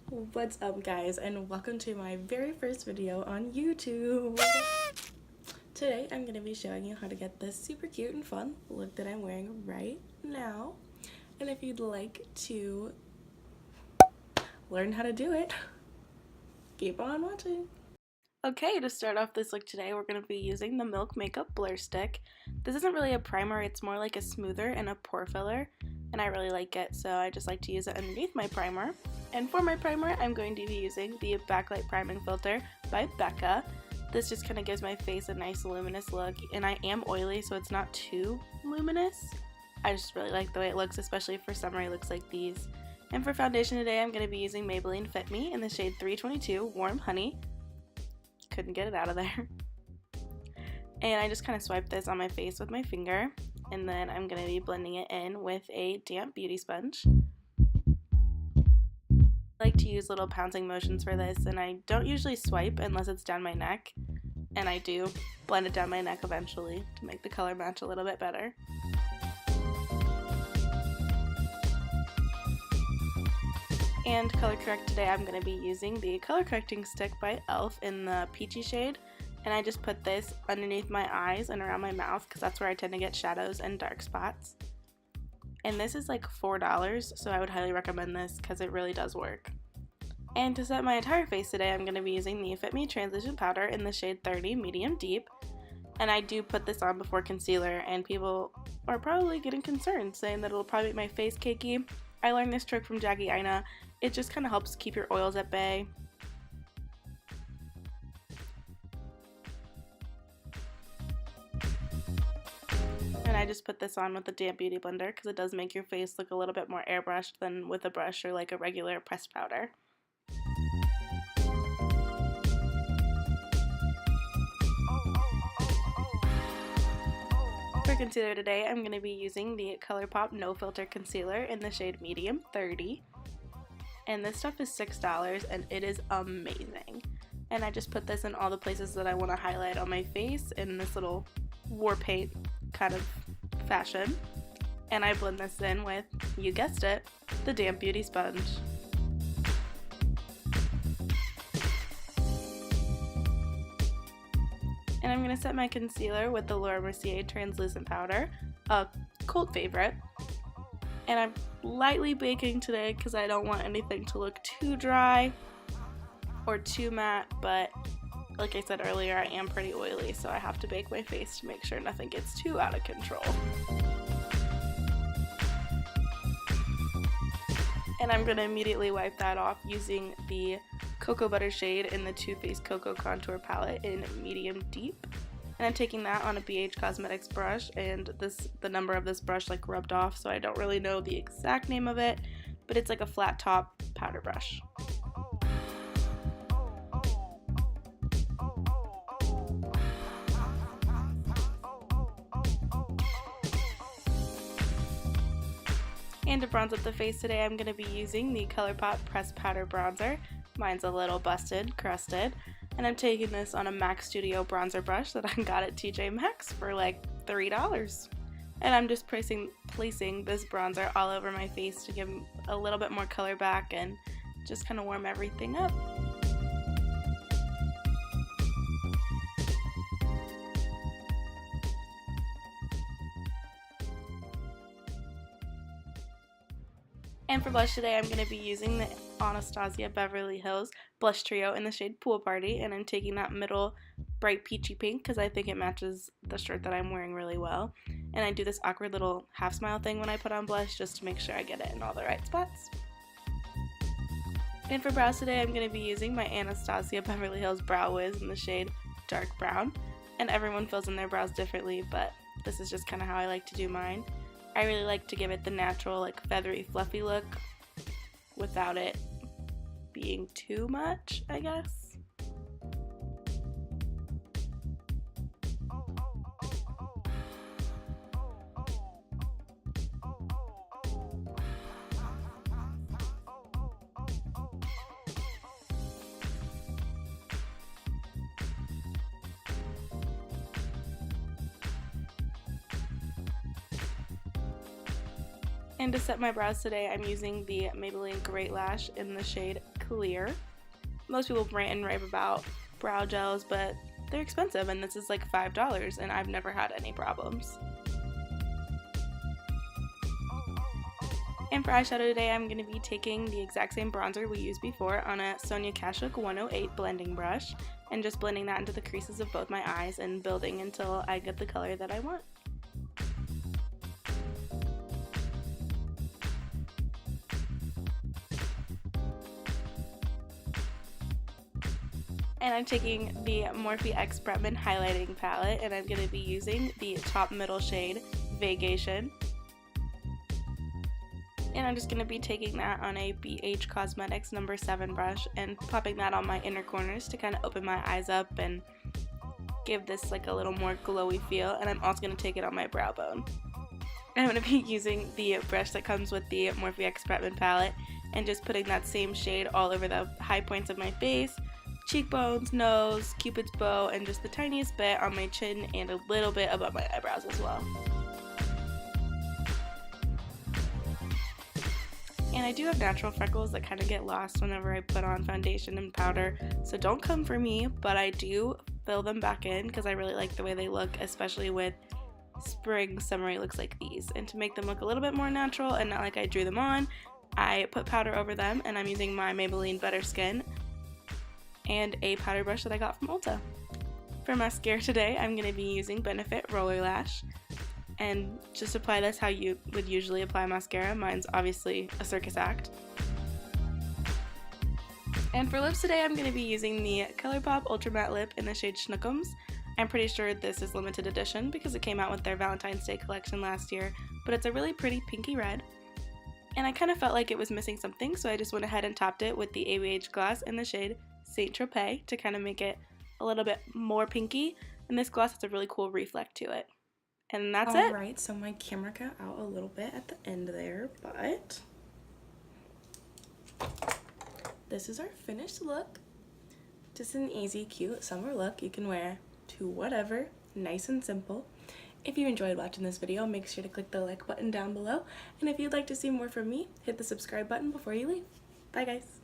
What's up, guys, and welcome to my very first video on YouTube. Today I'm going to be showing you how to get this super cute and fun look that I'm wearing right now. And if you'd like to learn how to do it, keep on watching. Okay, to start off this look today, we're going to be using the Milk Makeup Blur Stick. This isn't really a primer, it's more like a smoother and a pore filler, and I really like it, so I just like to use it underneath my primer. And for my primer, I'm going to be using the Backlight Priming Filter by Becca. This just kind of gives my face a nice luminous look, and I am oily, so it's not too luminous. I just really like the way it looks, especially for summery looks like these. And for foundation today, I'm going to be using Maybelline Fit Me in the shade 322 Warm Honey. Couldn't get it out of there. And I just kind of swipe this on my face with my finger, and then I'm going to be blending it in with a damp beauty sponge. I like to use little pouncing motions for this, and I don't usually swipe unless it's down my neck, and I do blend it down my neck eventually to make the color match a little bit better. And color correct today, I'm going to be using the color correcting stick by e.l.f. in the peachy shade, and I just put this underneath my eyes and around my mouth because that's where I tend to get shadows and dark spots. And this is like $4, so I would highly recommend this because it really does work. And to set my entire face today, I'm going to be using the Fit Me Transition Powder in the shade 30 Medium Deep. And I do put this on before concealer, and people are probably getting concerned, saying that it'll probably make my face cakey. I learned this trick from Jackie Aina. It just kind of helps keep your oils at bay. And I just put this on with a damp beauty blender because it does make your face look a little bit more airbrushed than with a brush or like a regular pressed powder. For concealer today, I'm going to be using the ColourPop No Filter Concealer in the shade Medium 30. And this stuff is $6 and it is amazing. And I just put this in all the places that I want to highlight on my face in this little war paint kind of fashion. And I blend this in with, you guessed it, the damp beauty sponge. And I'm going to set my concealer with the Laura Mercier Translucent Powder, a cult favorite. And I'm lightly baking today because I don't want anything to look too dry or too matte, but like I said earlier, I am pretty oily, so I have to bake my face to make sure nothing gets too out of control. And I'm going to immediately wipe that off using the Cocoa Butter shade in the Too Faced Cocoa Contour Palette in Medium Deep. And I'm taking that on a BH Cosmetics brush, and the number of this brush like rubbed off, so I don't really know the exact name of it, but it's like a flat top powder brush. And to bronze up the face today, I'm going to be using the ColourPop Pressed Powder Bronzer. Mine's a little busted, crusted, and I'm taking this on a MAC Studio bronzer brush that I got at TJ Maxx for like $3. And I'm just placing this bronzer all over my face to give a little bit more color back and just kind of warm everything up. And for blush today, I'm going to be using the Anastasia Beverly Hills Blush Trio in the shade Pool Party, and I'm taking that middle bright peachy pink because I think it matches the shirt that I'm wearing really well. And I do this awkward little half smile thing when I put on blush just to make sure I get it in all the right spots. And for brows today, I'm going to be using my Anastasia Beverly Hills Brow Wiz in the shade Dark Brown. And everyone fills in their brows differently, but this is just kind of how I like to do mine. I really like to give it the natural, like, feathery, fluffy look without it being too much, I guess. And to set my brows today, I'm using the Maybelline Great Lash in the shade clear. Most people rant and rave about brow gels, but they're expensive, and this is like $5, and I've never had any problems. And for eyeshadow today, I'm going to be taking the exact same bronzer we used before on a Sonia Kashuk 108 blending brush and just blending that into the creases of both my eyes and building until I get the color that I want. And I'm taking the Morphe X Bretman highlighting palette, and I'm going to be using the top middle shade Vacation. And I'm just going to be taking that on a BH Cosmetics No. 7 brush and popping that on my inner corners to kind of open my eyes up and give this like a little more glowy feel. And I'm also going to take it on my brow bone. I'm going to be using the brush that comes with the Morphe X Bretman palette and just putting that same shade all over the high points of my face, cheekbones, nose, cupid's bow, and just the tiniest bit on my chin and a little bit above my eyebrows as well. And I do have natural freckles that kind of get lost whenever I put on foundation and powder, so don't come for me, but I do fill them back in because I really like the way they look, especially with spring summery looks like these. And to make them look a little bit more natural and not like I drew them on, I put powder over them, and I'm using my Maybelline Better Skin and a powder brush that I got from Ulta. For mascara today, I'm going to be using Benefit Roller Lash. And just apply this how you would usually apply mascara. Mine's obviously a circus act. And for lips today, I'm going to be using the ColourPop Ultra Matte Lip in the shade Schnookums. I'm pretty sure this is limited edition because it came out with their Valentine's Day collection last year, but it's a really pretty pinky red. And I kind of felt like it was missing something, so I just went ahead and topped it with the ABH gloss in the shade Saint Tropez to kind of make it a little bit more pinky. And this gloss has a really cool reflect to it. And that's it. Alright, so my camera got out a little bit at the end there, but this is our finished look. Just an easy, cute summer look you can wear to whatever, nice and simple. If you enjoyed watching this video, make sure to click the like button down below. And if you'd like to see more from me, hit the subscribe button before you leave. Bye guys.